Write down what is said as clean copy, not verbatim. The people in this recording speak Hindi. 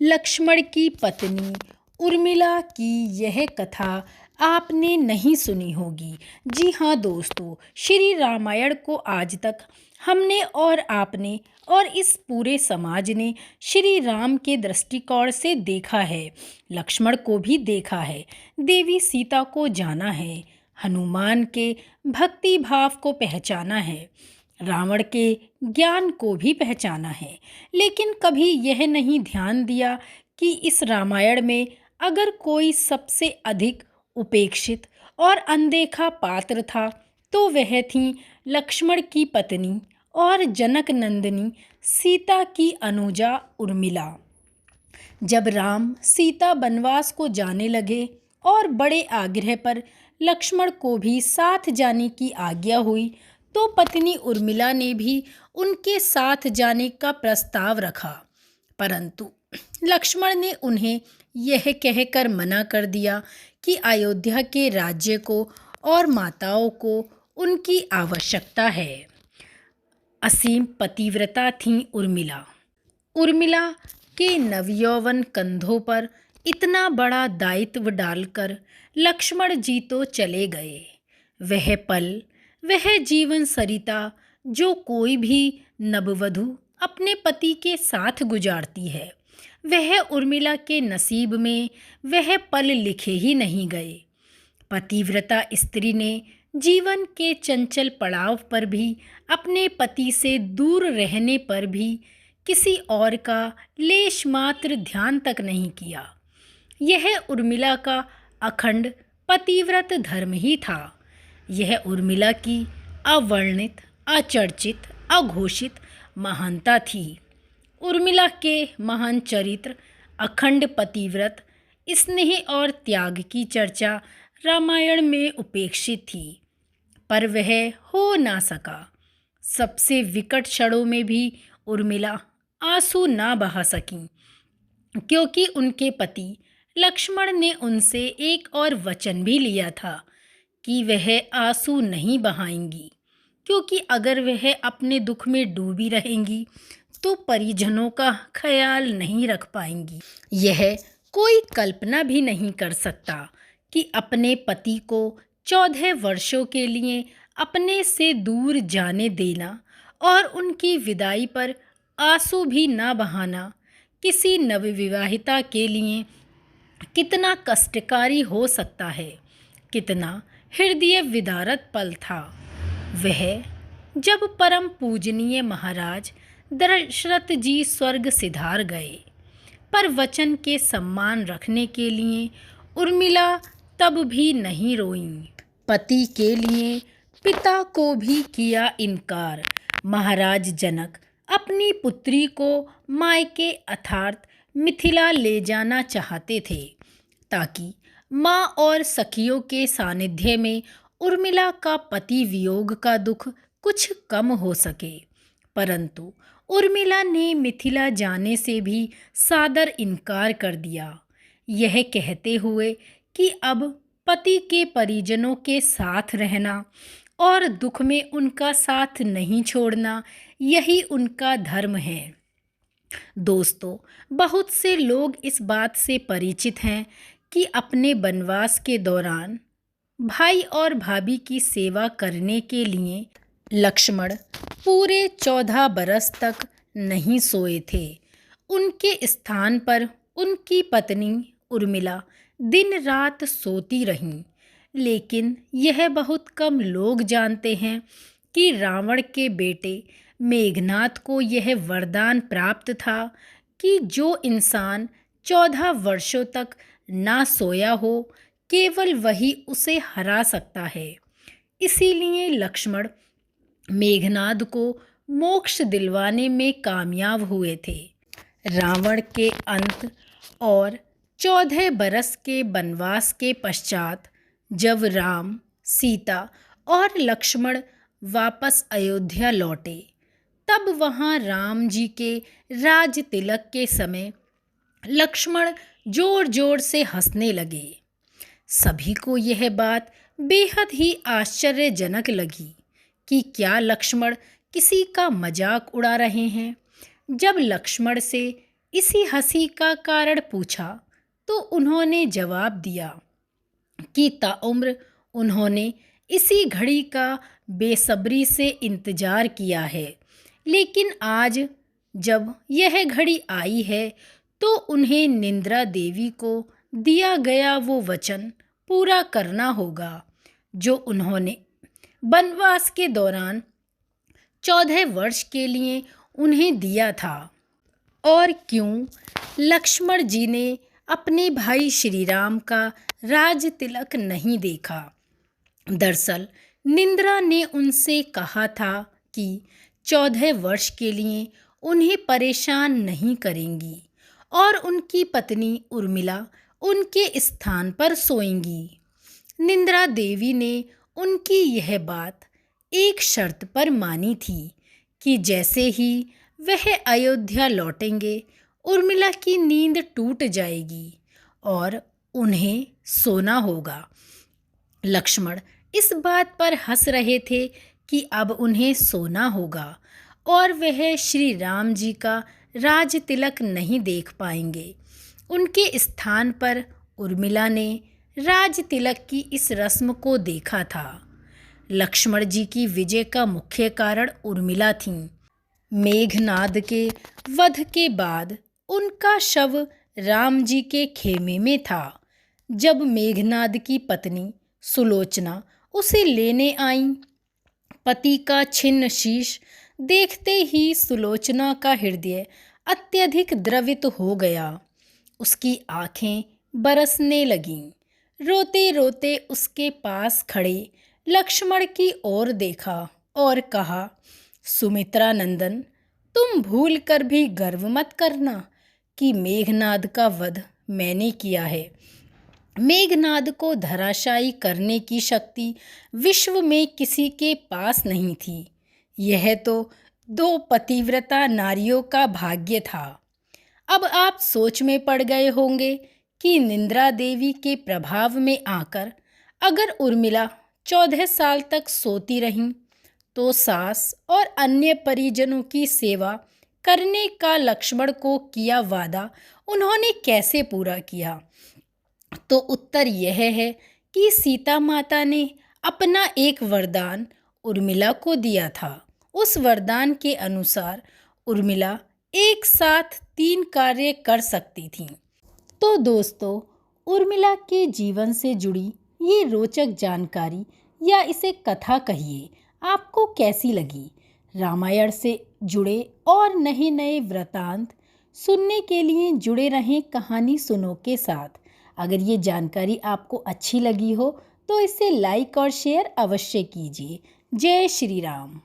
लक्ष्मण की पत्नी उर्मिला की यह कथा आपने नहीं सुनी होगी। जी हाँ दोस्तों, श्री रामायण को आज तक हमने और आपने और इस पूरे समाज ने श्री राम के दृष्टिकोण से देखा है। लक्ष्मण को भी देखा है, देवी सीता को जाना है, हनुमान के भक्ति भाव को पहचाना है, रावण के ज्ञान को भी पहचाना है। लेकिन कभी यह नहीं ध्यान दिया कि इस रामायण में अगर कोई सबसे अधिक उपेक्षित और अनदेखा पात्र था तो वह थी लक्ष्मण की पत्नी और जनक नंदिनी सीता की अनुजा उर्मिला। जब राम सीता वनवास को जाने लगे और बड़े आग्रह पर लक्ष्मण को भी साथ जाने की आज्ञा हुई तो पत्नी उर्मिला ने भी उनके साथ जाने का प्रस्ताव रखा, परंतु लक्ष्मण ने उन्हें यह कहकर मना कर दिया कि अयोध्या के राज्य को और माताओं को उनकी आवश्यकता है। असीम पतिव्रता थी उर्मिला। उर्मिला के नवयौवन कंधों पर इतना बड़ा दायित्व डालकर लक्ष्मण जी तो चले गए। वह पल, वह जीवन सरिता जो कोई भी नववधु अपने पति के साथ गुजारती है, वह उर्मिला के नसीब में वह पल लिखे ही नहीं गए। पतिव्रता स्त्री ने जीवन के चंचल पड़ाव पर भी अपने पति से दूर रहने पर भी किसी और का लेश मात्र ध्यान तक नहीं किया। यह उर्मिला का अखंड पतिव्रत धर्म ही था। यह उर्मिला की अवर्णित, अचर्चित, अघोषित महानता थी। उर्मिला के महान चरित्र, अखंड पतिव्रत, स्नेह और त्याग की चर्चा रामायण में उपेक्षित थी, पर वह हो ना सका। सबसे विकट क्षणों में भी उर्मिला आंसू ना बहा सकीं, क्योंकि उनके पति लक्ष्मण ने उनसे एक और वचन भी लिया था कि वह आंसू नहीं बहाएंगी, क्योंकि अगर वह अपने दुख में डूबी रहेंगी तो परिजनों का ख्याल नहीं रख पाएंगी। यह कोई कल्पना भी नहीं कर सकता कि अपने पति को 14 वर्षों के लिए अपने से दूर जाने देना और उनकी विदाई पर आंसू भी ना बहाना किसी नवविवाहिता के लिए कितना कष्टकारी हो सकता है, कितना हृदय विदारक पल था वह, जब परम पूजनीय महाराज दशरथ जी स्वर्ग सिधार गए। पर वचन के सम्मान रखने के लिए उर्मिला तब भी नहीं रोईं। पति के लिए पिता को भी किया इनकार। महाराज जनक अपनी पुत्री को मायके अर्थात मिथिला ले जाना चाहते थे, ताकि माँ और सखियों के सानिध्य में उर्मिला का पति वियोग का दुख कुछ कम हो सके। परंतु उर्मिला ने मिथिला जाने से भी सादर इनकार कर दिया, यह कहते हुए कि अब पति के परिजनों के साथ रहना और दुख में उनका साथ नहीं छोड़ना यही उनका धर्म है। दोस्तों, बहुत से लोग इस बात से परिचित हैं कि अपने वनवास के दौरान भाई और भाभी की सेवा करने के लिए लक्ष्मण पूरे 14 बरस तक नहीं सोए थे। उनके स्थान पर उनकी पत्नी उर्मिला दिन रात सोती रहीं। लेकिन यह बहुत कम लोग जानते हैं कि रावण के बेटे मेघनाद को यह वरदान प्राप्त था कि जो इंसान 14 वर्षों तक ना सोया हो, केवल वही उसे हरा सकता है। इसीलिए लक्ष्मण मेघनाद को मोक्ष दिलवाने में कामयाब हुए थे। रावण के अंत और 14 बरस के वनवास के पश्चात जब राम, सीता और लक्ष्मण वापस अयोध्या लौटे, तब वहाँ राम जी के राज तिलक के समय लक्ष्मण जोर जोर से हंसने लगे। सभी को यह बात बेहद ही आश्चर्यजनक लगी कि क्या लक्ष्मण किसी का मजाक उड़ा रहे हैं। जब लक्ष्मण से इसी हंसी का कारण पूछा तो उन्होंने जवाब दिया कि ताउम्र उन्होंने इसी घड़ी का बेसब्री से इंतजार किया है, लेकिन आज जब यह घड़ी आई है तो उन्हें निंद्रा देवी को दिया गया वो वचन पूरा करना होगा जो उन्होंने वनवास के दौरान 14 वर्ष के लिए उन्हें दिया था। और क्यों लक्ष्मण जी ने अपने भाई श्री राम का राज तिलक नहीं देखा? दरअसल निंद्रा ने उनसे कहा था कि 14 वर्ष के लिए उन्हें परेशान नहीं करेंगी और उनकी पत्नी उर्मिला उनके स्थान पर सोएंगी। निंद्रा देवी ने उनकी यह बात एक शर्त पर मानी थी कि जैसे ही वह अयोध्या लौटेंगे उर्मिला की नींद टूट जाएगी और उन्हें सोना होगा। लक्ष्मण इस बात पर हंस रहे थे कि अब उन्हें सोना होगा और वह श्री राम जी का राज तिलक नहीं देख पाएंगे। उनके स्थान पर उर्मिला ने राज तिलक की इस रस्म को देखा था। लक्ष्मण जी की विजय का मुख्य कारण उर्मिला थी। मेघनाद के वध के बाद उनका शव राम जी के खेमे में था। जब मेघनाद की पत्नी सुलोचना उसे लेने आई, पति का छिन्न शीश देखते ही सुलोचना का हृदय अत्यधिक द्रवित हो गया। उसकी आंखें बरसने लगीं। रोते रोते उसके पास खड़े लक्ष्मण की ओर देखा और कहा, सुमित्रा नंदन, तुम भूल कर भी गर्व मत करना कि मेघनाद का वध मैंने किया है। मेघनाद को धराशायी करने की शक्ति विश्व में किसी के पास नहीं थी। यह तो 2 पतिव्रता नारियों का भाग्य था। अब आप सोच में पड़ गए होंगे कि निंद्रा देवी के प्रभाव में आकर अगर उर्मिला 14 साल तक सोती रहीं तो सास और अन्य परिजनों की सेवा करने का लक्ष्मण को किया वादा उन्होंने कैसे पूरा किया? तो उत्तर यह है कि सीता माता ने अपना एक वरदान उर्मिला को दिया था। उस वरदान के अनुसार उर्मिला एक साथ 3 कार्य कर सकती थी। तो दोस्तों, उर्मिला के जीवन से जुड़ी ये रोचक जानकारी या इसे कथा कहिए आपको कैसी लगी? रामायण से जुड़े और नए नए वृतांत सुनने के लिए जुड़े रहें कहानी सुनो के साथ। अगर ये जानकारी आपको अच्छी लगी हो तो इसे लाइक और शेयर अवश्य कीजिए। जय श्री राम।